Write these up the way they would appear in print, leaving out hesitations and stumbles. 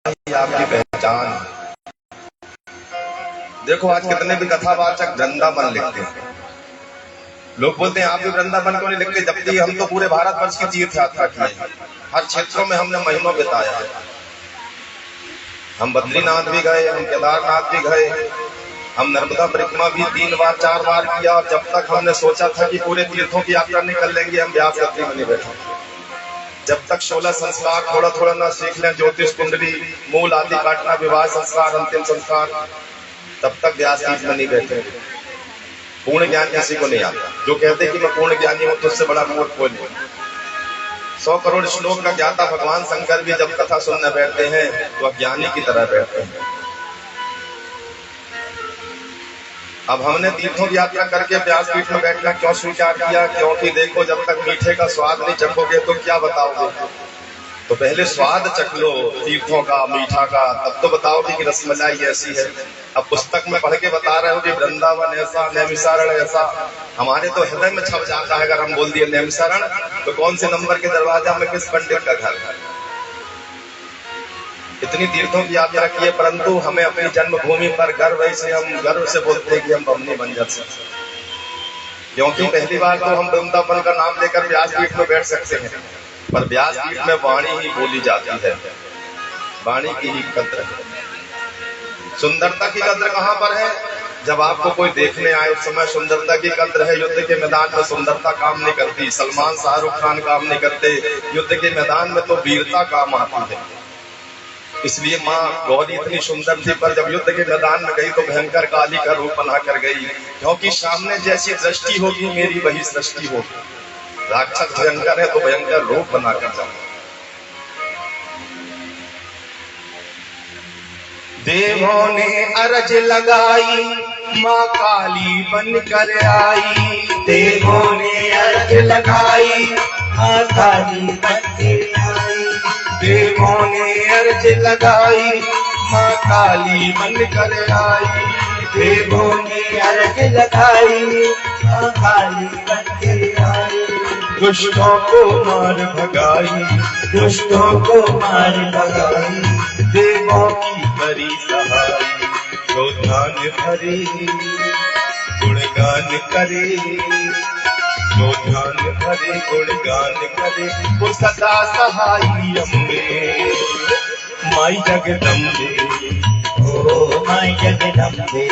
ही आपकी पहचान। देखो आज कितने भी कथावाचक वृंदावन लिखते हैं। लोग बोलते हैं आप भी वृंदावन क्यों नहीं लिखते, जबकि हम तो पूरे भारतवर्ष की तीर्थ यात्रा की है, हर क्षेत्रों में हमने महीनों बिताया है। हम बद्रीनाथ भी गए, हम केदारनाथ भी गए, हम नर्मदा परिक्रमा भी 3 बार 4 बार किया। और जब तक हमने सोचा था कि पूरे तीर्थों की यात्रा निकल लेंगे, हम व्यास यात्री में नहीं बैठे। जब तक 16 संस्कार थोड़ा थोड़ा ना सीख लें, ज्योतिष कुंडली, मूल आदि काटना, विवाह संस्कार, अंतिम संस्कार, तब तक व्यास पीठ में नहीं बैठे। पूर्ण ज्ञान किसी को नहीं आता। जो कहते कि मैं पूर्ण ज्ञानी हूं तो उससे बड़ा मूर्ख कोई नहीं। 100 करोड़ श्लोक का ज्ञाता भगवान शंकर भी जब कथा सुनने बैठते हैं तो अज्ञानी की तरह बैठते हैं। अब हमने तीर्थों की यात्रा करके व्यासपीठ में बैठना क्यों स्वीकार किया? क्योंकि देखो जब तक मीठे का स्वाद नहीं चखोगे तो क्या बताओगे। तो पहले स्वाद चख लो तीर्थों का, मीठा का, तब तो बताओगे कि रसमलाई ऐसी है। अब पुस्तक में पढ़ के बता रहे हो कि वृंदावन ऐसा, नैमिषारण ऐसा। हमारे तो हृदय में छप जाता है। अगर हम बोल दिए नैमिषारण तो कौन से नंबर के दरवाजा में किस पंडित का घर है। इतनी तीर्थों की यात्रा की है, परंतु हमें अपनी जन्मभूमि पर गर्व है, इसे हम गर्व से बोलते हैं कि हम बमनी बंजर से। क्योंकि पहली बार तो हम वृंदावन का नाम लेकर व्यासपीठ में बैठ सकते हैं, पर व्यासपीठ में वाणी ही बोली जाती है, वाणी की ही कद्र है। सुंदरता की कद्र कहाँ पर है? जब आपको कोई देखने आए उस समय सुंदरता की कद्र है। युद्ध के मैदान में सुंदरता काम नहीं करती, सलमान शाहरुख खान काम नहीं करते। युद्ध के मैदान में तो वीरता काम आती है। इसलिए माँ गौरी इतनी सुंदर थी, पर जब युद्ध के मैदान में गई तो भयंकर काली का रूप बना कर गई। क्योंकि सामने जैसी दृष्टि होगी मेरी वही सृष्टि होगी। राक्षस भयंकर है तो भयंकर रूप बना कर जाओ। देवों ने अरज लगाई, माँ काली बन कर आई। देवों ने अर्ज लगाई, माँ काली बन के आई। देवों ने अर्ज लगाई, माँ काली बन कर आई। देवों ने अर्ज लगाई, माँ काली बन के आई। दुष्टों को मार भगाई, दुष्टों को मार भगाई। देवों की बड़ी सहाय, जो ध्यान भरे गुणगान करे, जो ध्यान भरे गुणगान करे, वो सदा सहाई अम्बे माई जगदम्बे, ओ माई जगदम्बे।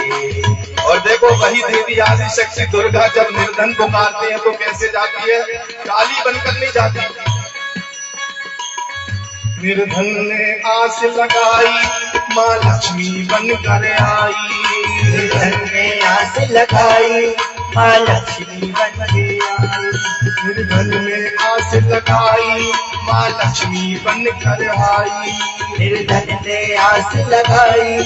और देखो वही देवी आदि शक्ति दुर्गा जब निर्धन पुकारते हैं तो कैसे जाती है? काली बनकर नहीं जाती। निर्धन ने आस लगाई, माँ लक्ष्मी बनकर आई। निर्धन ने आस लगाई, माँ लक्ष्मी बन के आई। निर्धन ने आस लगाई, माँ लक्ष्मी बनकर आई। निर्धन ने आस लगाई,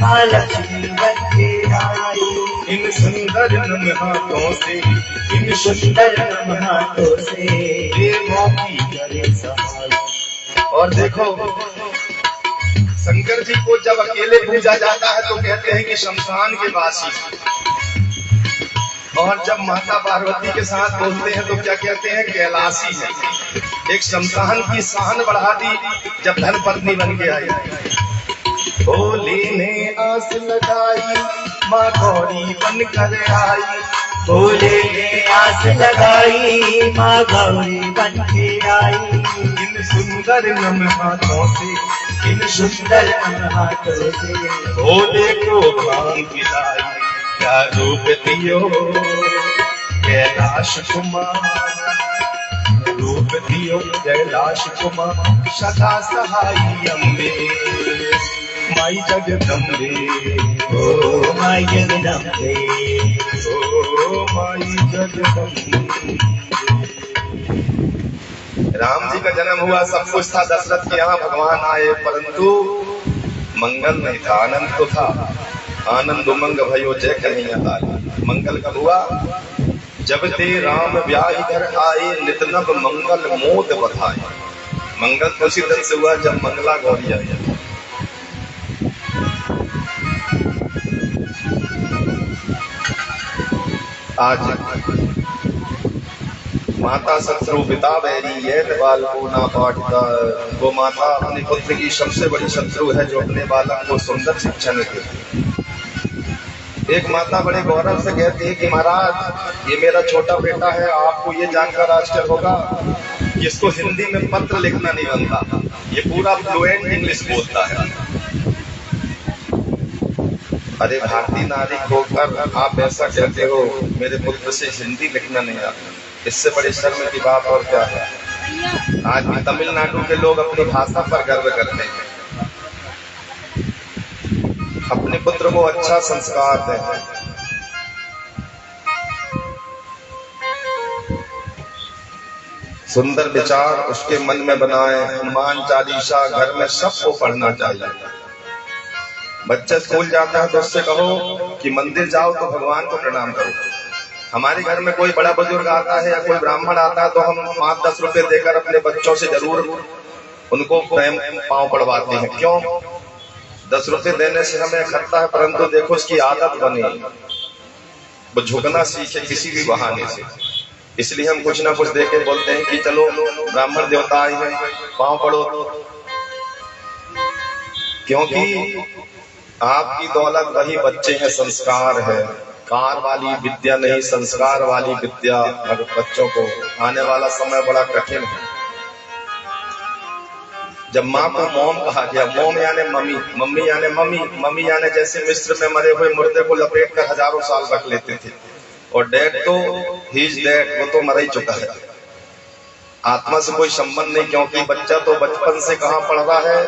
माँ लक्ष्मी बन के आई। इन सुंदर नम हाथों से, इन सुंदर नम हाथों से देवों की करे सहाय। और देखो शंकर जी को जब अकेले पूजा जाता है तो कहते हैं कि शमशान के वासी। और जब माता पार्वती के साथ बोलते हैं तो क्या कहते हैं? कैलाशी है। एक शमशान की शान बढ़ा दी जब धन पत्नी बन के आई। भोले ने आस लगाई, माँ गौरी बन कर आई। भोले ने आस लगाई, माँ गौरी बन के आई। इन सुंदर नम हाथों से, इन सुंदर नम हाथों से भोले को भांग पिलाई। क्या रूप दियो कैलाश कुमार, रूप दियो कैलाश कुमार, सदा सहाई अम्बे माई जगदम्बे, ओ माई जगदम्बे, ओ माई जगदम्बे। राम जी का जन्म हुआ, सब कुछ था, दशरथ के यहाँ भगवान आए, परंतु मंगल नहीं था, आनंद तो था। आनंद उमंग भयो जय कन्हैया लाल। मंगल कब हुआ? जब ते राम ब्याह घर आए, नित नव मंगल मोद बधाए। मंगल तो उसी दिन से हुआ जब मंगला गौरी आई। आज माता शत्रु पिता बैरी यह बाल को ना पाटता। वो माता अपने पुत्र की सबसे बड़ी शत्रु है जो अपने बालक को सुंदर शिक्षा नहीं देती। एक माता बड़े गौरव से कहती है कि महाराज ये मेरा छोटा बेटा है, आपको ये जानकर आश्चर्य होगा कि इसको हिंदी में पत्र लिखना नहीं बनता, ये पूरा फ्लुएंट इंग्लिश बोलता है। अरे भारतीय नारी होकर आप ऐसा कहते हो मेरे पुत्र से हिंदी लिखना नहीं आता, इससे बड़ी शर्म की बात और क्या है। आज भी तमिलनाडु के लोग अपनी भाषा पर गर्व करते हैं, अपने पुत्र को अच्छा संस्कार दें। सुंदर विचार उसके मन में बनाए। हनुमान चालीसा घर में सबको पढ़ना चाहिए। बच्चा स्कूल जाता है तो उससे कहो कि मंदिर जाओ तो भगवान को प्रणाम करो। हमारे घर में कोई बड़ा बुजुर्ग आता है या कोई ब्राह्मण आता है तो हम 5-10 रुपए देकर अपने बच्चों से जरूर उनको पांव पड़वाते हैं। क्यों? 10 रुपए देने से हमें खर्चा है, परंतु देखो उसकी आदत बनी, वो झुकना सीखे किसी भी बहाने से। इसलिए हम कुछ ना कुछ देके बोलते हैं कि चलो ब्राह्मण देवता आए हैं, पांव पड़ो, क्योंकि आपकी दौलत वही बच्चे हैं, संस्कार है। कार वाली विद्या नहीं, संस्कार वाली विद्या अगर बच्चों को। आने वाला समय बड़ा कठिन है। जब माँ को मोम कहा गया, मोम यानी मम्मी, मम्मी यानी मम्मी, मम्मी यानी जैसे मिस्र में मरे हुए मुर्दे को लपेट कर हजारों साल रख लेते थे। और डैड तो ही इज डैड, वो तो मर ही चुका है, आत्मा से कोई संबंध नहीं। क्योंकि बच्चा तो बचपन से कहाँ पढ़ रहा है,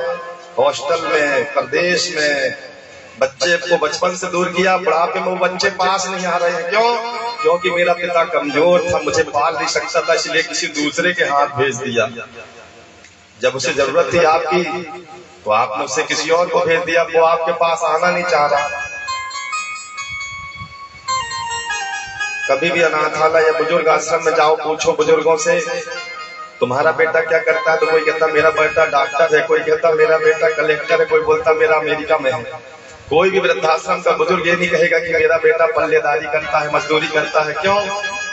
हॉस्टल में, प्रदेश में। बच्चे को बचपन से दूर किया, बुढ़ापे में वो बच्चे पास नहीं आ रहे हैं। क्यों? क्योंकि मेरा पिता कमजोर था, मुझे पाल नहीं सकता था, इसलिए किसी दूसरे के हाथ भेज दिया। जब उसे जरूरत थी आपकी तो आपने उसे किसी और को भेज दिया, वो आपके पास आना नहीं चाह रहा। कभी भी अनाथालय या बुजुर्ग आश्रम में जाओ, पूछो बुजुर्गों से तुम्हारा बेटा क्या करता है, तो कोई कहता मेरा बेटा डॉक्टर है, कोई कहता मेरा बेटा कलेक्टर है, कोई बोलता मेरा अमेरिका में है। कोई भी वृद्धाश्रम का बुजुर्ग ये नहीं कहेगा कि मेरा बेटा पल्लेदारी करता है, मजदूरी करता है। क्यों?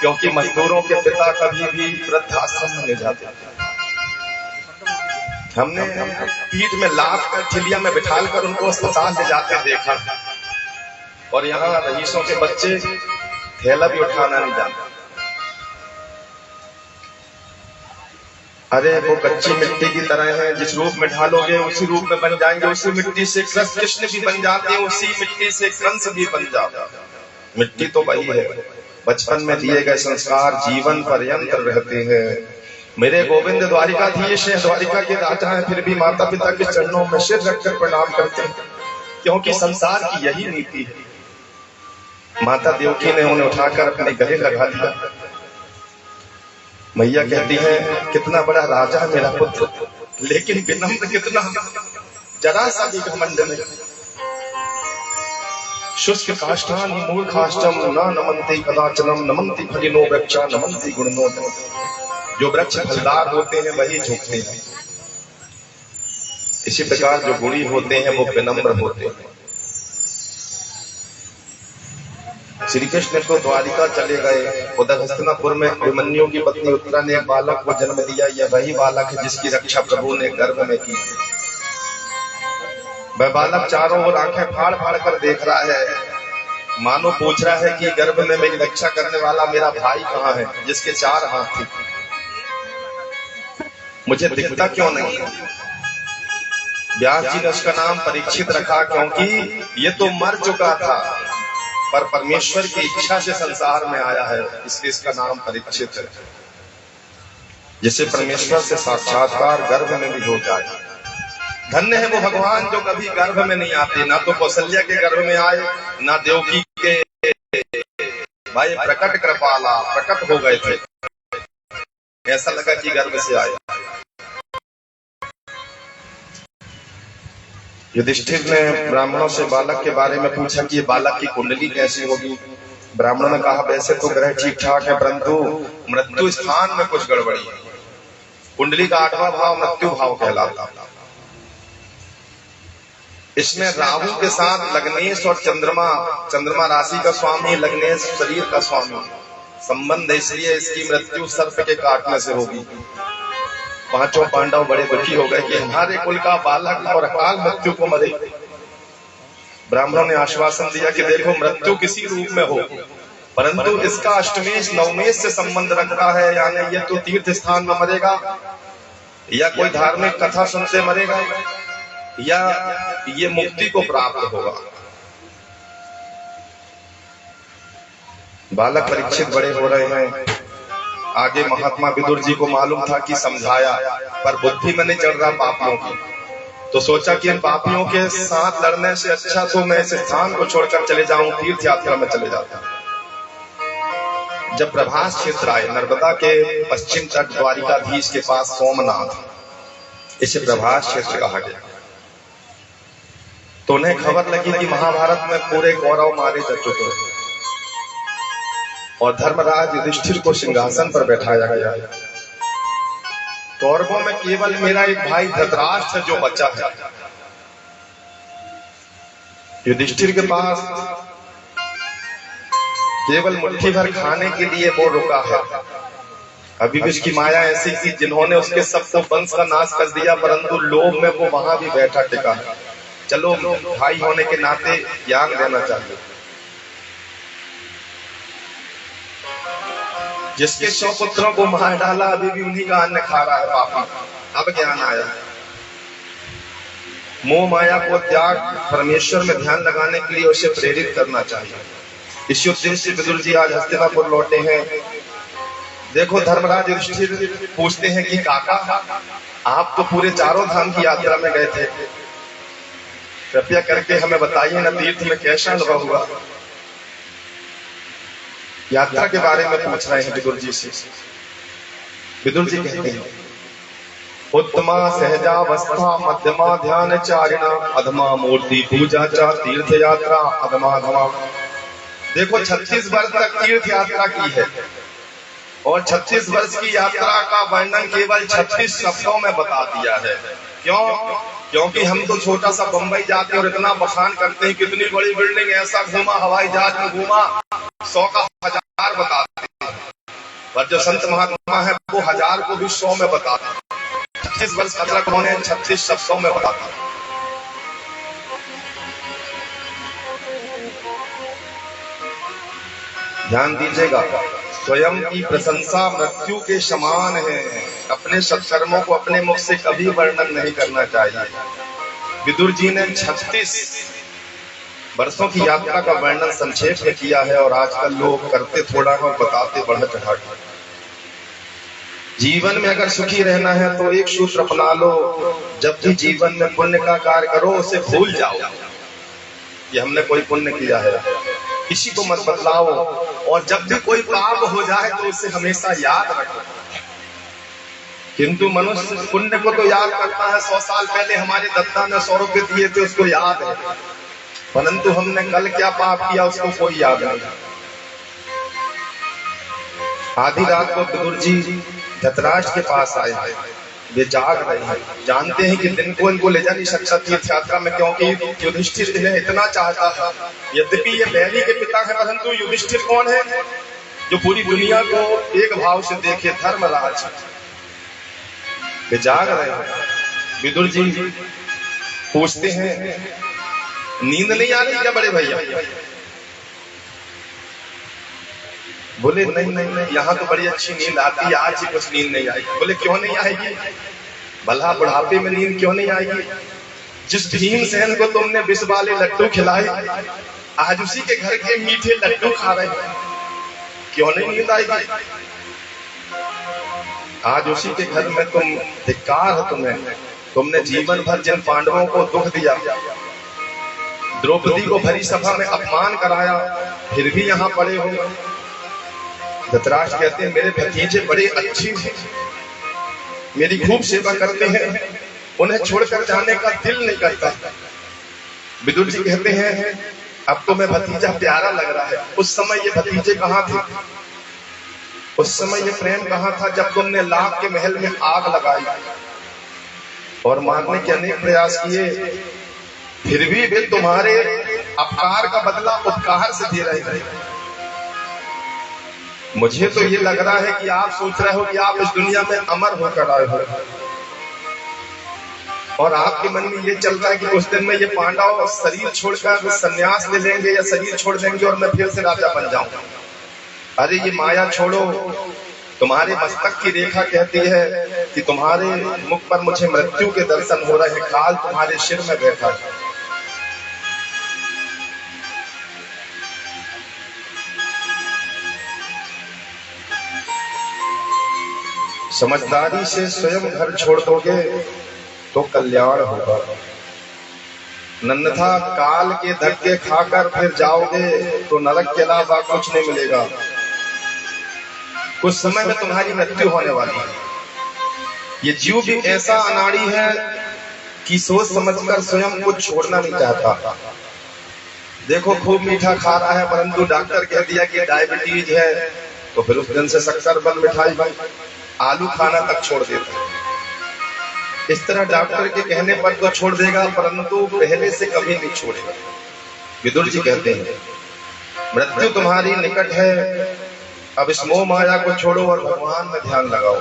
क्योंकि मजदूरों के पिता कभी भी वृद्धाश्रम में नहीं जाते। हमने पीठ में लाद कर ठिलिया में बिठाल कर उनको अस्पताल ले जाते देखा। और यहाँ रईसों के बच्चे थैला भी उठाना नहीं जानते। अरे वो कच्ची मिट्टी की तरह है, जिस रूप में ढालोगे उसी रूप में बन जाएंगे। उसी मिट्टी से कृष्ण भी बन जाते हैं, उसी मिट्टी से कंस भी बन जाता है। मिट्टी तो वही है। बचपन में दिए गए संस्कार जीवन पर्यंत रहते हैं। मेरे गोविंद द्वारिकाधीश है, द्वारिका के राजा हैं, फिर भी माता पिता के चरणों में सिर रखकर प्रणाम करते हैं, क्योंकि संसार की यही नीति है। माता देवकी ने उन्हें उठाकर अपने गले लगा लिया। मैया कहती है कितना बड़ा राजा है मेरा पुत्र, लेकिन विनम्र कितना, जरा सा भी घमंड नहीं। शुष्क काष्ठानि मूर्खाष्टम न नमन्ति कदाचनम नमन्ति फलिनो वृक्षा नमन्ति गुणनो। जो वृक्ष फलदार होते हैं वही झुकते हैं। इसी प्रकार जो गुणी होते हैं वो विनम्र होते हैं। श्री कृष्ण तो द्वारिका चले गए। उधर हस्तिनापुर में अभिमन्यु की पत्नी उत्तरा ने एक बालक को जन्म दिया। यह वही बालक है जिसकी रक्षा प्रभु ने गर्भ में की। वह बालक चारों ओर आंखें फाड़ फाड़ कर देख रहा है, मानो पूछ रहा है कि गर्भ में मेरी रक्षा करने वाला मेरा भाई कहाँ है, जिसके 4 हाथ थे, मुझे दिखता क्यों नहीं। व्यास जी ने उसका नाम परीक्षित रखा, क्योंकि ये तो मर चुका था पर परमेश्वर की इच्छा से संसार में आया है, इसलिए इसका नाम परीक्षित है। जिसे परमेश्वर से साक्षात्कार गर्भ में भी हो जाए। धन्य है वो भगवान जो कभी गर्भ में नहीं आते, ना तो कौशल्या के गर्भ में आए, ना देवकी के भाई प्रकट कृपाला प्रकट हो गए थे, ऐसा लगा कि गर्भ से आए। युधिष्ठिर ने ब्राह्मणों से बालक के बारे में पूछा कि ये बालक की कुंडली कैसी होगी। ब्राह्मणों ने कहा वैसे तो ग्रह ठीक ठाक है, परंतु मृत्यु स्थान में कुछ गड़बड़ी है। कुंडली का 8वां भाव मृत्यु भाव कहलाता। इसमें राहु के साथ लग्नेश और चंद्रमा राशि का स्वामी, लग्नेश शरीर का स्वामी। संबंध इसलिए इसकी मृत्यु सर्प के काटने से होगी। पांचों पांडव बड़े दुखी हो गए कि हमारे कुल का बालक और अकाल मृत्यु को मरे। ब्राह्मणों ने आश्वासन दिया कि देखो मृत्यु किसी रूप में हो, परंतु इसका अष्टमेश नवमेश से संबंध रखता है, यानी ये तो तीर्थ स्थान में मरेगा, या कोई धार्मिक कथा सुनते मरेगा, या ये मुक्ति को प्राप्त होगा। बालक परीक्षित बड़े हो रहे हैं। आगे महात्मा विदुर जी को मालूम था कि समझाया, पर बुद्धि में नहीं चढ़ रहा पापियों की, तो सोचा कि इन पापियों के साथ लड़ने से अच्छा तो मैं इस स्थान को छोड़कर चले जाऊं, तीर्थ यात्रा में चले जाता। जब प्रभास क्षेत्र आए, नर्मदा के पश्चिम तट द्वारिकाधीश के पास सोमनाथ, इसे प्रभास क्षेत्र कहा गया। तो उन्हें खबर लगी कि महाभारत में पूरे कौरव मारे जा चुके हैं और धर्मराज युधिष्ठिर को सिंहासन पर बैठाया गया है। कौरवों में केवल मेरा एक भाई धृतराष्ट्र जो बचा है। युधिष्ठिर के पास केवल मुट्ठी भर खाने के लिए वो रुका है। अभी भी उसकी माया ऐसी थी, जिन्होंने उसके सब वंश का नाश कर दिया, परंतु लोभ में वो वहां भी बैठा टिका है। चलो भाई होने के नाते ज्ञान देना चाहिए। जिसके 100 पुत्रों को मार डाला, अभी भी उन्हीं का अन्न खा रहा है पापी। अब ज्ञान आया। मोह माया को त्याग परमेश्वर में ध्यान लगाने के लिए उसे प्रेरित करना चाहिए। इसी उद्देश्य से विदुर जी आज हस्तिनापुर लौटे हैं। देखो धर्मराज युधिष्ठिर पूछते हैं कि काका, आप तो पूरे चारों धाम की यात्रा में गए थे, कृपया करके हमें बताइए न तीर्थ में कैसा अनुभव हुआ। यात्रा के बारे में पूछ रहे हैं विदुर जी से। विदुर जी कहते हैं, उत्तमा सहजावस्था मध्यमा ध्यान चारिणा अधमा मूर्ति पूजा चा तीर्थ यात्रा अधमा धमा। देखो 36 वर्ष तक तीर्थ यात्रा की है और 36 वर्ष की यात्रा का वर्णन केवल 36 शब्दों में बता दिया है। क्यों? क्योंकि हम तो छोटा सा बंबई जाते और इतना बखान करते हैं, कितनी बड़ी बिल्डिंग, ऐसा घूमा, हवाई जहाज में घूमा, 100 का 1000 बताते हैं, पर जो संत महात्मा है वो 1000 को भी 100 में बताते हैं। 36 वर्ष का अदरक उन्होंने 36 शब्दों में बताता। ध्यान दीजिएगा, स्वयं की प्रशंसा मृत्यु के समान है। अपने सत्कर्मों को अपने मुख से कभी वर्णन नहीं करना चाहिए। विदुर जी ने 36 वर्षों की यात्रा का वर्णन संक्षेप में किया है और आजकल लोग करते थोड़ा और बताते बढ़ चढ़ा। जीवन में अगर सुखी रहना है तो एक सूत्र अपना लो, जब भी जीवन में पुण्य का कार्य करो उसे भूल जाओ कि हमने कोई पुण्य किया है, किसी को मत बतलाओ, और जब भी कोई पाप हो जाए तो उसे हमेशा याद रखो। किंतु मनुष्य पुण्य को तो याद करता है। 100 साल पहले हमारे दत्ता ने 100 रुपए दिए थे, उसको याद है, परंतु हमने कल क्या पाप किया उसको कोई याद नहीं। आधी रात को विदुर जी धृतराष्ट्र के पास आए हैं। वे जाग रहे हैं, जानते हैं कि दिन को इनको ले जा नहीं सकता तीर्थ यात्रा में, क्योंकि युधिष्ठिर इन्हें इतना चाहता है। यद्यपि ये बैरी के पिता है, परंतु युधिष्ठिर कौन है जो पूरी दुनिया को एक भाव से देखे? धर्मराज। वे जाग रहे हैं। विदुर जी पूछते हैं, नींद नहीं आ रही क्या बड़े भैया? बोले नहीं, यहाँ तो बड़ी अच्छी नींद आती है, आज ही कुछ नींद नहीं आएगी। बोले क्यों नहीं आएगी? भला बुढ़ापे में नींद क्यों नहीं आएगी? जिस भीमसेन को तुमने विष वाले लड्डू खिलाए, आज उसी के घर के मीठे लड्डू खा रहे हैं, क्यों नहीं नींद आएगी? आज उसी के घर में तुम, धिक्कार है तुम्हें, तुमने जीवन भर जिन पांडवों को दुख दिया, द्रौपदी को भरी सभा में अपमान कराया, फिर भी यहाँ पड़े हो। धृतराष्ट्र कहते हैं, मेरे भतीजे बड़े अच्छे हैं, मेरी खूब सेवा करते हैं, उन्हें छोड़कर जाने का दिल नहीं करता। विदुर जी कहते हैं, अब तो मैं भतीजा प्यारा लग रहा है। उस समय ये भतीजे कहाँ थे? उस समय ये प्रेम कहाँ था जब तुमने लाख के महल में आग लगाई और मारने के अनेक प्रयास किए, फिर भी वे तुम्हारे अपकार का बदला उपकार से दे रहे थे। मुझे तो ये लग रहा है कि आप सोच रहे हो कि आप इस दुनिया में अमर होकर आए हो, और आपके मन में ये चल रहा है कि उस दिन में ये पांडव शरीर छोड़कर संन्यास ले लेंगे या शरीर छोड़ देंगे और मैं फिर से राजा बन जाऊंगा। अरे ये माया छोड़ो, तुम्हारे मस्तक की रेखा कहती है कि तुम्हारे मुख पर मुझे मृत्यु के दर्शन हो रहे हैं, काल तुम्हारे सिर में बैठा है। समझदारी से स्वयं घर छोड़ दोगे तो कल्याण होगा, अन्यथा काल के धक्के खाकर फिर जाओगे तो नरक के अलावा कुछ नहीं मिलेगा। कुछ समय में तुम्हारी मृत्यु होने वाली है। ये जीव भी ऐसा अनाड़ी है कि सोच समझकर स्वयं कुछ छोड़ना नहीं चाहता। देखो खूब मीठा खा रहा है, परंतु डॉक्टर कह दिया कि डायबिटीज है, तो फिर उस दिन से शक्कर बन मिठाई आलू खाना तक छोड़ देता। इस तरह डॉक्टर के कहने पर तो छोड़ देगा, परंतु पहले से कभी नहीं छोड़ेगा। विदुर जी कहते हैं मृत्यु तुम्हारी निकट है, अब इस मोह माया को छोड़ो और भगवान में ध्यान लगाओ।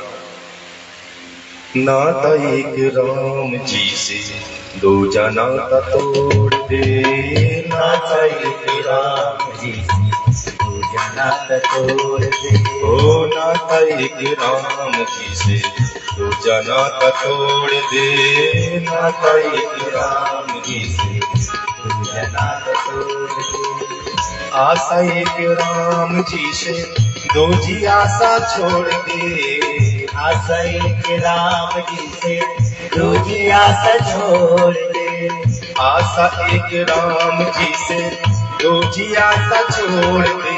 नाता एक राम जी से दो जना तोड़ दे, नाता एक राम जी से दो जना तोड़ दे, ओ नाता एक राम जी से दो जना तोड़ दे, नाता एक राम जी से दो जना तोड़ दे। आशा एक राम जी से दो जी आशा छोड़ दे, आशा एक राम जी से दो जी आशा छोड़ दे, आशा एक राम जी से दो जी आशा छोड़ दे,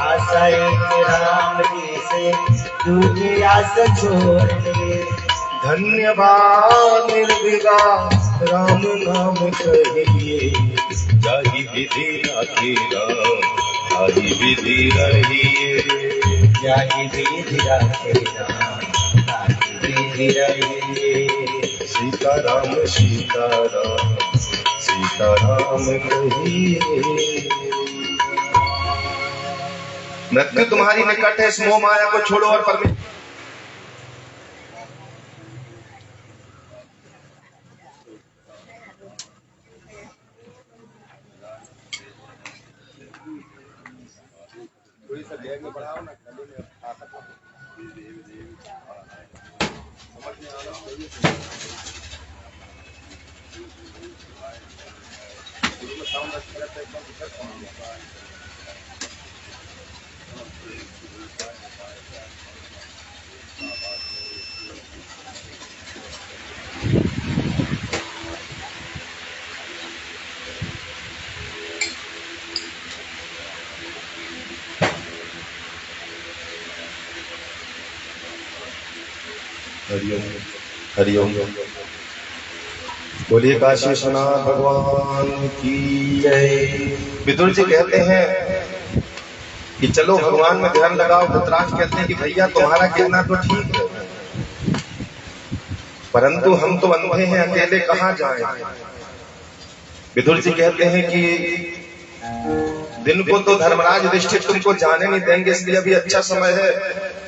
आशा एक राम जी से दो जी आशा छोड़ दे। धन्यवाद निर्विगा राम नाम कहिए, जाहि विधि राखी राम ताहि विधि रहिए, जाहि विधि राखे राम ताहि विधि रहिए। सीताराम सीताराम सीताराम कहिए। मृत्यु तुम्हारी निकट है, इस मोह माया को छोड़ो और परमेश्वर हरिओम हरिओम। बोलिए काशी विश्वनाथ भगवान की जय। विदुर जी कहते हैं कि चलो भगवान में ध्यान लगाओ। धृतराष्ट्र कहते हैं कि भैया तुम्हारा कहना तो ठीक है, परंतु हम तो अंधे हैं, अकेले कहाँ जाएं। विदुर जी कहते हैं कि दिन को तो धर्मराज युधिष्ठिर तुमको जाने नहीं देंगे, इसलिए अभी अच्छा समय है,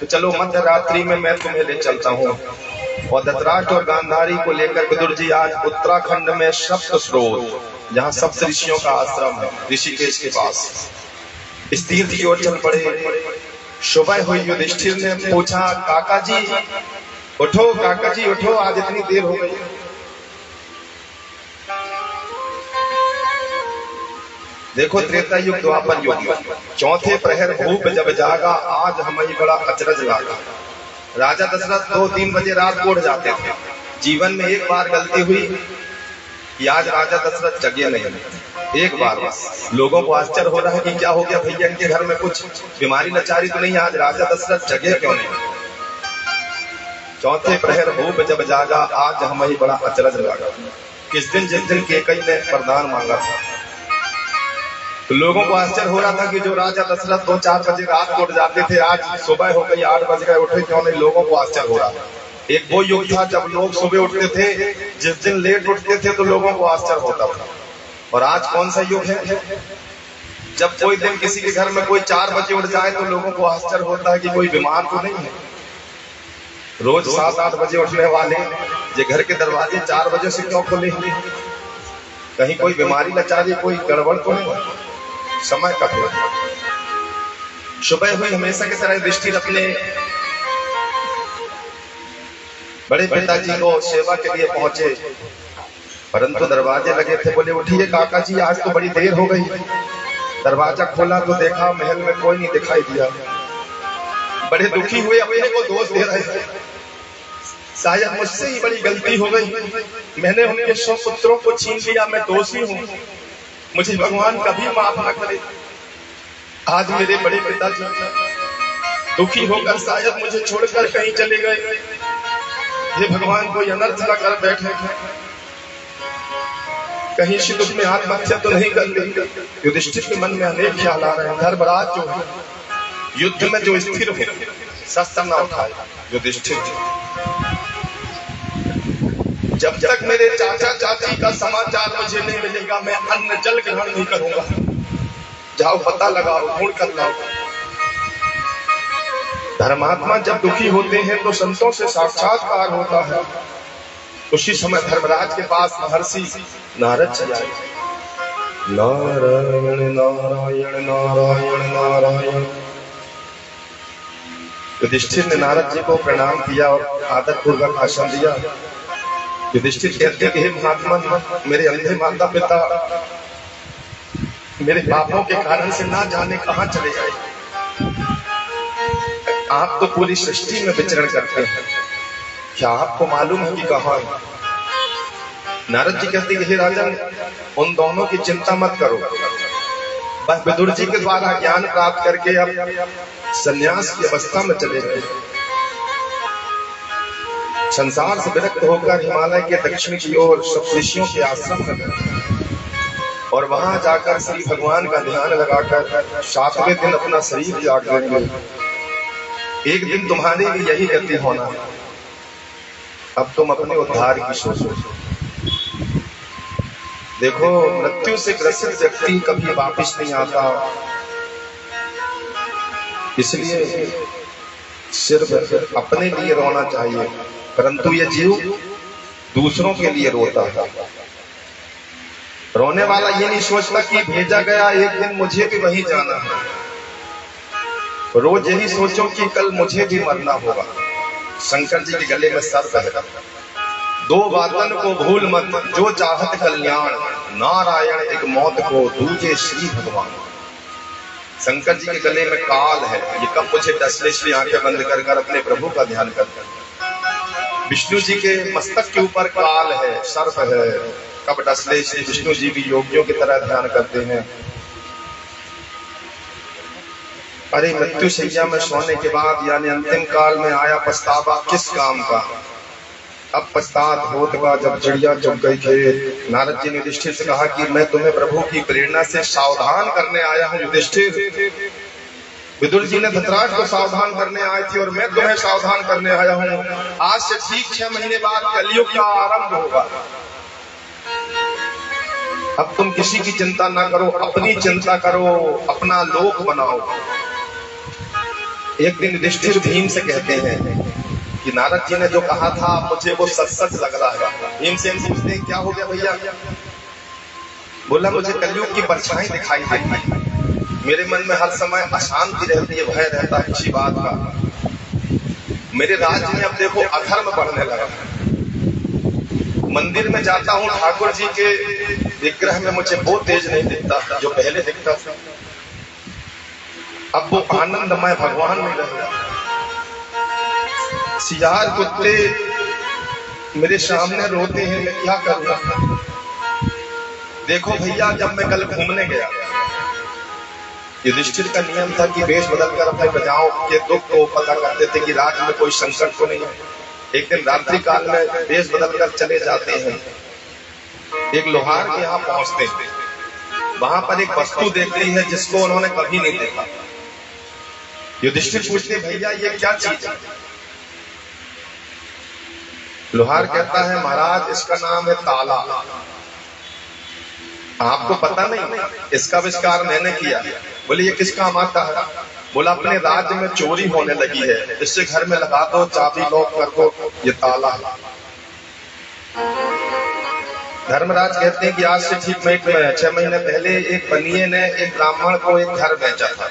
तो चलो मध्य रात्रि में मैं तुम्हें ले चलता हूँ। और धृतराष्ट्र और गांधारी को लेकर विदुर जी आज उत्तराखंड में सप्त स्रोत, जहाँ सप्त ऋषियों का आश्रम है, ऋषिकेश के पास, इस तीर्थ की ओर चल पड़े। सुबह हुई, युधिष्ठिर ने पूछा काका जी उठो, काका जी उठो, आज इतनी देर हो गई। देखो त्रेता युग द्वापर युग, चौथे प्रहर भूप जब जागा, आज हमें बड़ा अचरज लागा। राजा दशरथ 2-3 बजे रात को उठ जाते थे। जीवन में एक बार गलती हुई कि आज राजा दशरथ जगे नहीं, एक बार बस। लोगों को आश्चर्य हो रहा है कि क्या हो गया भैया, इनके घर में कुछ बीमारी नचारी तो नहीं, आज राजा दशरथ जगे क्यों नहीं। चौथे प्रहर भूप जब जागा, आज हमें बड़ा अचरज लागा। किस दिन, जिस दिन केकई ने वरदान मांगा था, तो लोगों को आश्चर्य हो रहा था कि जो राजा दशरथ 2-4 बजे रात को उठ जाते थे, आज सुबह हो गई 8 बज गए, उठे क्यों नहीं। लोगों को आश्चर्य हो रहा था। एक वो युग था जब लोग सुबह उठते थे, जिस दिन लेट उठते थे तो लोगों को आश्चर्य होता था। और आज कौन सा युग है जब कोई दिन किसी के घर में कोई 4 बजे उठ जाए तो लोगों को आश्चर्य होता है कि कोई बीमार तो नहीं है। रोज 7-8 बजे उठने वाले ये घर के दरवाजे 4 बजे से क्यों खुले? कहीं कोई बीमारी लाचारी, कोई गड़बड़ तो नहीं? समय का थोड़ा सुबह हुई हमेशा की तरह युधिष्ठिर अपने बड़े पिताजी को सेवा के लिए पहुंचे, परंतु दरवाजे लगे थे। बोले उठिए काका जी, आज तो बड़ी देर हो गई। दरवाजा खोला तो देखा महल में कोई नहीं दिखाई दिया। बड़े दुखी हुए, अपने को दोष दे रहे थे, शायद मुझसे ही बड़ी गलती हो गई, मैंने उनके 100 पुत्रों को छीन लिया, मैं दोषी हूँ, मुझे भगवान कभी माफ न करे। आज मेरे बड़े पिताजी दुखी होकर शायद मुझे छोड़कर कहीं चले गए, ये भगवान कोई अनर्थ न कर बैठे, कहीं से दुख में आत्महत्या तो नहीं कर ली। युधिष्ठिर के मन में अनेक ख्याल आ रहे हैं। धर्मराज जो है युद्ध में जो स्थिर हो, शस्त्र न उठाए। युधिष्ठिर जब तक मेरे चाचा चाची का समाचार मुझे नहीं मिलेगा, मैं अन्न जल ग्रहण नहीं करूंगा। जाओ पता लगाओ, ढूंढ कर लाओ। धर्मात्मा जब दुखी होते हैं तो संतों से साक्षात्कार होता है। उसी समय धर्मराज के पास महर्षि नारद जी आए। नारायण नारायण नारायण नारायण। युधिष्ठिर ने नारद जी को प्रणाम किया और आदर पूर्वक भाषण दिया। युधिष्ठिर कहते हैं, हे महात्मा, मेरे अंधे माता पिता मेरे पापों के कारण से ना जाने कहां चले जाए। आप तो पूरी सृष्टि में विचरण करते हैं, क्या आपको मालूम है कि कहां है? नारद जी कहते हैं, हे राजन, उन दोनों की चिंता मत करो, बस विदुर जी के द्वारा ज्ञान प्राप्त करके अब संन्यास की अवस्था में चले गए। संसार से विरक्त होकर हिमालय के दक्षिण की ओर सप्तऋषियों के आश्रम में गए और वहां जाकर श्री भगवान का ध्यान लगाकर 7वें दिन अपना शरीर त्याग देंगे। एक दिन तुम्हारी भी यही गति होना, अब तुम अपने उद्धार की सोचो। देखो, मृत्यु से ग्रसित व्यक्ति कभी वापस नहीं आता, इसलिए सिर्फ अपने लिए रोना चाहिए, परंतु ये जीव दूसरों के लिए रोता है। रोने वाला ये नहीं सोचता कि भेजा गया, एक दिन मुझे भी वहीं जाना है। रोज यही सोचो कि कल मुझे भी मरना होगा। शंकर जी के गले में सर्प है। 2 बातन को भूल मत, जो चाहत कल्याण, नारायण एक मौत को, दूजे श्री भगवान। शंकर जी के गले में काल है, ये कब मुझे डस ले, इसलिए आंखें बंद कर कर अपने प्रभु का ध्यान करते। विष्णु जी के मस्तक के ऊपर काल है, सर्प है, कब डस ले, इसलिए विष्णु जी भी योगियों की तरह ध्यान करते हैं। अरे मृत्यु शैया में सोने के बाद यानी अंतिम काल में आया पछतावा किस काम का? अब पछतात होत का जब चिड़िया चुग गई खेत। नारद जी ने युधिष्ठिर से कहा कि मैं तुम्हें प्रभु की प्रेरणा से सावधान करने आया हूँ। युधिष्ठिर, विदुर जी ने धृतराष्ट्र को सावधान करने आई थी और मैं तुम्हें सावधान करने आया हूँ। आज से ठीक 6 महीने बाद कलयुग का आरंभ होगा। अब तुम किसी की चिंता ना करो, अपनी चिंता करो, अपना लोक बनाओ। एक दिन युधिष्ठिर भीम से कहते हैं कि नारद जी ने जो कहा था मुझे वो सच सच लग रहा है। भीम से पूछते हैं, क्या हो गया भैया? बोला, मुझे कलयुग की परछाई दिखाई देती है, मेरे मन में हर समय अशांति रहती है, भय रहता है किसी बात का। मेरे राज्य में अब देखो अधर्म बढ़ने लगा। मंदिर में जाता हूँ, ठाकुर जी के विग्रह में मुझे वो तेज नहीं दिखता जो पहले दिखता था। अब वो आनंदमय भगवान नहीं रहा। सियार कुत्ते मेरे सामने रोते हैं, मैं क्या करूं? देखो भैया, जब मैं कल घूमने गया, युधिष्ठिर का नियम था कि वेश बदलकर अपने प्रजाओं के दुख को पता करते थे कि राज्य में कोई संकट तो नहीं है। एक दिन रात्रि काल में वेश बदलकर चले जाते हैं, एक लोहार के यहाँ पहुंचते हैं। वहां पर एक वस्तु देखती है जिसको उन्होंने कभी नहीं देखा। युधिष्ठिर पूछते, भैया ये क्या चीज है? लोहार कहता है, महाराज इसका नाम है ताला। आपको पता नहीं, इसका आविष्कार मैंने किया। बोले ये किस काम आता है? बोला अपने राज्य में चोरी होने लगी है, इससे घर में लगा दो, चाबी लॉक कर दो, ये ताला है। धर्मराज कहते हैं कि आज से ठीक 6 महीने पहले एक बनिए ने एक ब्राह्मण को एक घर बेचा था।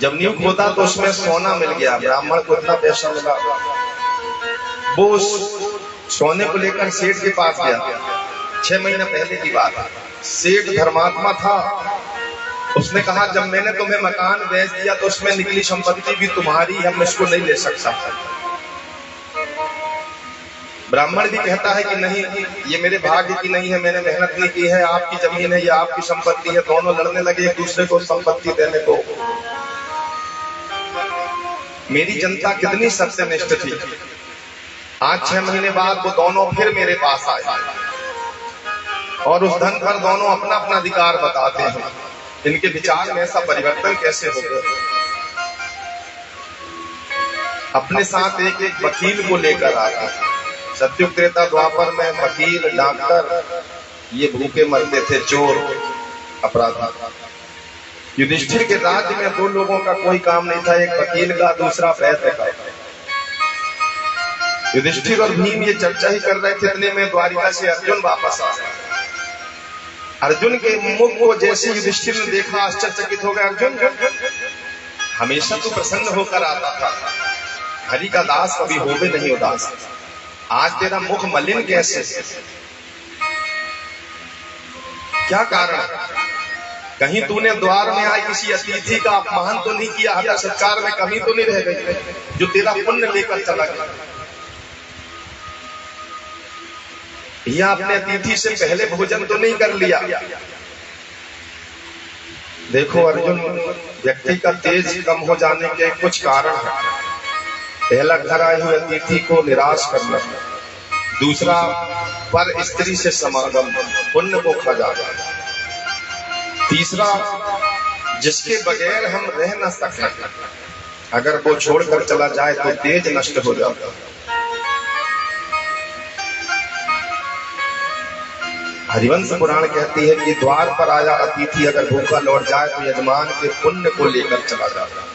जब न्यू खोदा तो उसमें सोना मिल गया। ब्राह्मण को इतना पैसा मिला, वो उस सोने को लेकर सेठ के पास गया। 6 महीने पहले की बात है। सेठ धर्मात्मा था। उसने कहा जब मैंने तुम्हें मकान बेच दिया तो उसमें निकली संपत्ति भी तुम्हारी है, मैं इसको नहीं ले सकता। ब्राह्मण भी कहता है कि नहीं, ये मेरे भाग्य की नहीं है, मैंने मेहनत नहीं की है, आपकी जमीन है, ये आपकी संपत्ति है। दोनों लड़ने लगे एक दूसरे को संपत्ति देने को। मेरी जनता कितनी सत्यनिष्ठ थी। आज 6 महीने बाद वो दोनों फिर मेरे पास आए और उस धन पर दोनों अपना अपना अधिकार बताते हैं। इनके विचार में ऐसा परिवर्तन कैसे हो गया? अपने साथ एक एक वकील को लेकर आते हैं। सत्युग त्रेता द्वापर में वकील, डॉक्टर ये भूखे मरते थे, चोर, अपराधी। युधिष्ठिर के राज्य में 2 लोगों का कोई काम नहीं था, एक वकील का, दूसरा वैद्य का। युधिष्ठिर और भीम ये चर्चा ही कर रहे थे, इतने में द्वारिका से अर्जुन वापस आ गए। अर्जुन के मुख को जैसे युधिष्ठिर ने देखा आश्चर्यचकित हो गए। अर्जुन हमेशा तो प्रसन्न होकर आता था, हरि का दास कभी होवे नहीं उदास, आज तेरा मुख मलिन कैसे? क्या कारण? कहीं तूने द्वार में आए किसी अतिथि का अपमान तो नहीं किया? आदर सत्कार में कमी तो नहीं रह गई जो तेरा पुण्य लेकर चला गया? या अपने अतिथि से पहले भोजन तो नहीं कर लिया? देखो अर्जुन, व्यक्ति का तेज कम हो जाने के कुछ कारण है। पहला, घर आए हुए अतिथि को निराश करना। दूसरा, पर स्त्री से समागम, पुण्य को खा जाना। तीसरा, जिसके बगैर हम रह न सकते, अगर वो छोड़कर चला जाए तो तेज नष्ट हो जाता। हरिवंश पुराण कहती है कि द्वार पर आया अतिथि अगर भूखा लौट जाए तो यजमान के पुण्य को लेकर चला जाता।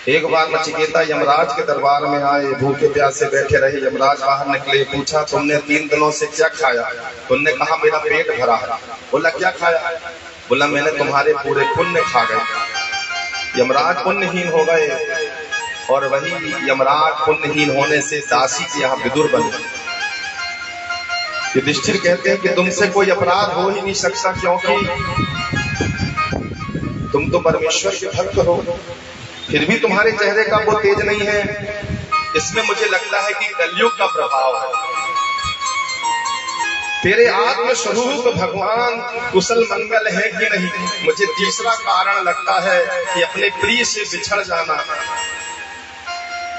एक बार नचिकेता यमराज के दरबार में आए, भूखे प्यासे बैठे रहे। यमराज बाहर निकले, पूछा तुमने 3 दिनों से क्या खाया? तुमने कहा मेरा पेट भरा है। बोला क्या खाया? बोला मैंने तुम्हारे पूरे पुण्य खा गए। यमराज पुण्यहीन हो गए और वही यमराज पुण्यहीन होने से दासी के यहाँ विदुर बने। युधिष्ठिर कहते हैं कि तुमसे कोई अपराध हो ही नहीं सकता, क्योंकि तुम तो परमेश्वर के भक्त हो, फिर भी तुम्हारे चेहरे का वो तेज नहीं है। इसमें मुझे लगता है कि कलयुग का प्रभाव है। तेरे आत्म स्वरूप भगवान कुशल मंगल है कि नहीं? मुझे तीसरा कारण लगता है कि अपने प्रिय से बिछड़ जाना।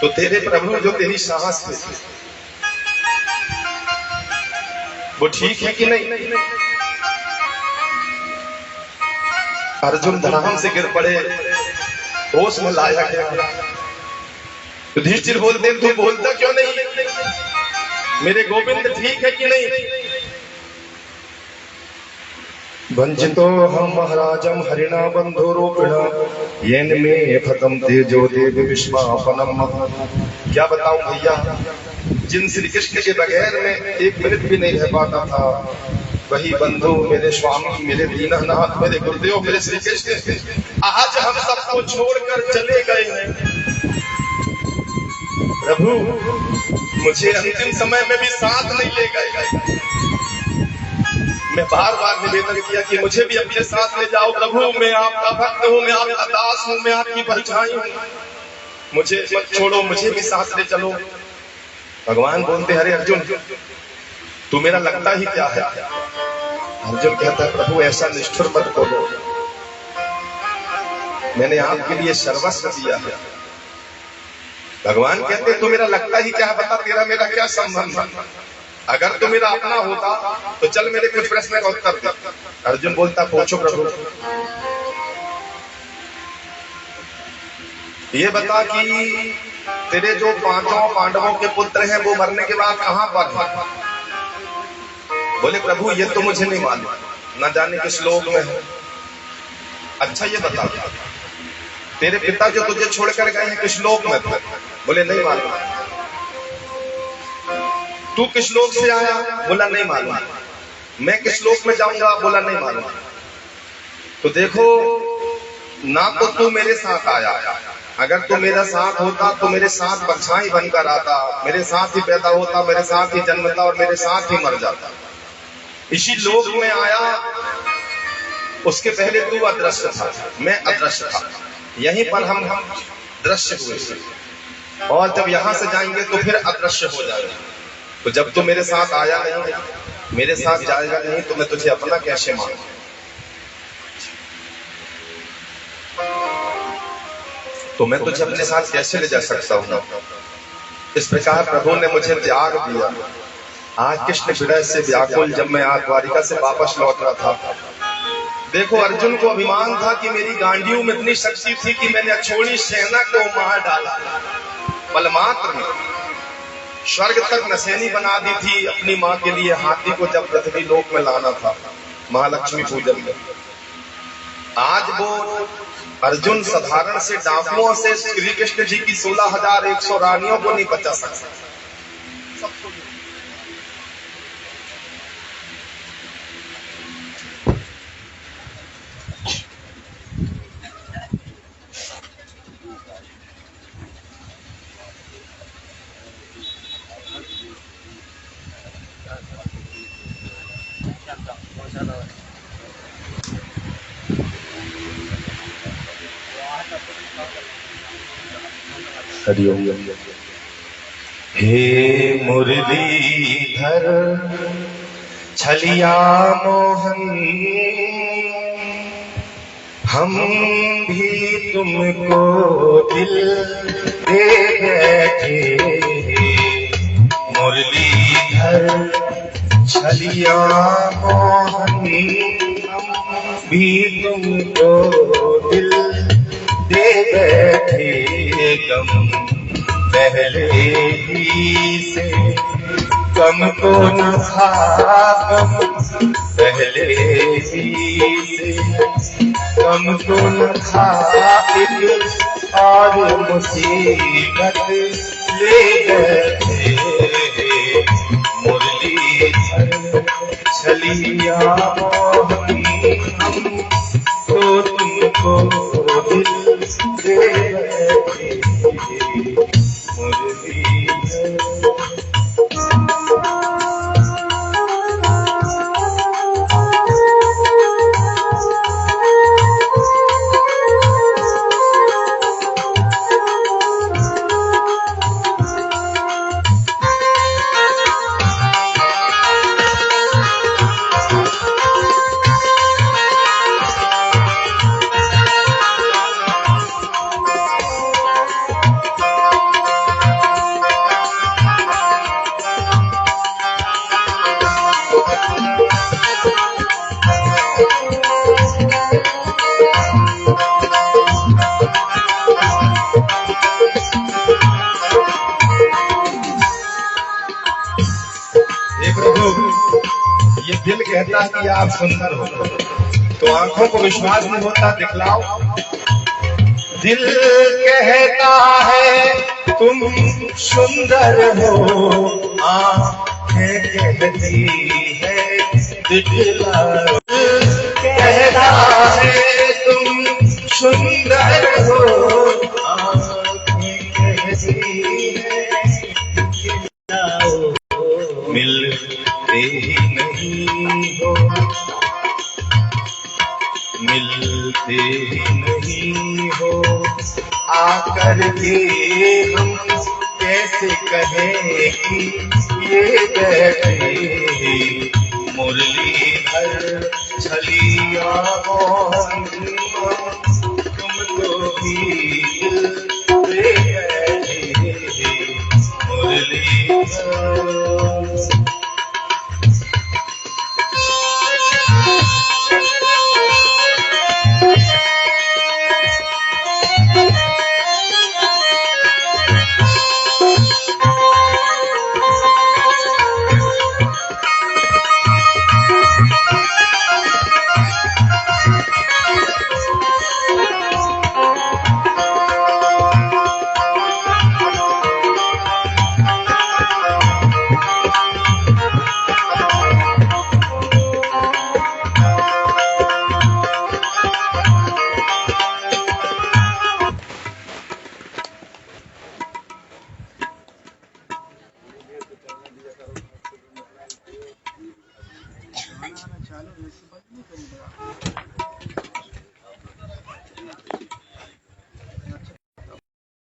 तो तेरे प्रभु जो तेरी सांस है वो ठीक है कि नहीं? अर्जुन धराम से गिर पड़े, होश में लाया गया। युधिष्ठिर बोलते तू बोलता क्यों नहीं? मेरे गोविंद ठीक है कि नहीं? वंचितो हम महाराजम हरिणा बंधो रोपिणा येन में फतम तेजो देव विश्वापनम। क्या बताऊं भैया, जिन श्री कृष्ण के बगैर में 1 मिनट भी नहीं रह पाता था, वही बंधु, मेरे स्वामी, मेरे दीननाथ, मेरे गुरुदेव, मेरे श्री कृष्ण आज हम सबको छोड़कर चले गए हैं। प्रभु मुझे अंतिम समय में भी साथ नहीं ले गए। मैं बार बार निवेदन किया कि मुझे भी अपने साथ ले जाओ प्रभु, मैं आपका भक्त हूँ, मैं आपका दास हूँ, मैं आपकी परछाई हूँ, मुझे मत छोड़ो, मुझे भी साथ ले चलो। भगवान बोलते अरे अर्जुन तू मेरा लगता ही क्या है? अर्जुन कहता है प्रभु ऐसा निष्ठुर मत बोलो, मैंने आपके लिए सर्वस्व दिया है। भगवान कहते तू मेरा लगता ही क्या है? बता तेरा मेरा क्या संबंध है? अगर तू मेरा अपना होता तो चल मेरे कुछ प्रश्न का उत्तर दे। अर्जुन बोलता पूछो प्रभु। ये बता कि तेरे जो 5 पांडवों के पुत्र हैं वो मरने के बाद कहां पर हैं? बोले प्रभु ये तो मुझे नहीं मालूम, न जाने किस श्लोक में है। अच्छा ये बता, तेरे पिता जो तुझे छोड़कर गए हैं किस श्लोक में थे? बोले नहीं मालूम। तू किस श्लोक से आया? बोला नहीं मालूम। मैं किस श्लोक में जाऊंगा? बोला नहीं मालूम। तो देखो, ना तो तू मेरे साथ आया, अगर तू मेरा साथ होता तो मेरे साथ परछाई बनकर आता, मेरे साथ ही पैदा होता, मेरे साथ ही जन्मता और मेरे साथ ही मर जाता। इसी लोक में आया, उसके पहले तू अदृश्य था, मैं अदृश्य था, यहीं पर हम दृश्य हुए और जब यहां से जाएंगे तो फिर अदृश्य हो जाएंगे। तो जब तू मेरे साथ आया नहीं, मेरे साथ जाएगा नहीं, तो मैं तुझे अपना कैसे मानूं? तो मैं तुझे अपने साथ कैसे ले जा सकता हूं? इस प्रकार प्रभु ने मुझे त्याग दिया। आज कृष्ण विरह से व्याकुल जब मैं द्वारिका से वापस लौट रहा था, देखो अर्जुन को अभिमान था कि मेरी गांडियों में इतनी शक्ति थी कि मैंने अछोड़ी सेना को मार डाला, बलमात्र में स्वर्ग तक नसैनी बना दी थी अपनी मां के लिए। हाथी को जब पृथ्वी लोक में लाना था महालक्ष्मी पूजन में, आज वो अर्जुन साधारण से डाकुओं से श्री कृष्ण जी की 16,100 रानियों को नहीं बचा सकता। हे मुरलीधर छलिया मोहन, हम भी तुमको दिल दे बैठे। मुरलीधर छलिया मोहन, हम भी तुमको दिल दे बैठे। गम पहले ही से गम को न था, गम पहले ही से गम को न था, एक और मुसीबत ले गए। मुरलीधर छलिया मोहन, हम तो तुमको दिल दे बैठे। ये दिल कहता है कि आप सुंदर हो, तो आंखों को विश्वास नहीं होता, दिखलाओ। दिल कहता है तुम सुंदर हो, आंखें कहती है दिखलाओ। कहता है तुम सुंदर हो, आंखें कहती है दिखलाओ। मिलते ही नहीं हो, मिलते ही नहीं हो, आकर के हम कैसे कहें कि ये बैठे। मुरलीधर छलिया मोहन, तुमको भी दिल दे बैठे। मुरलीधर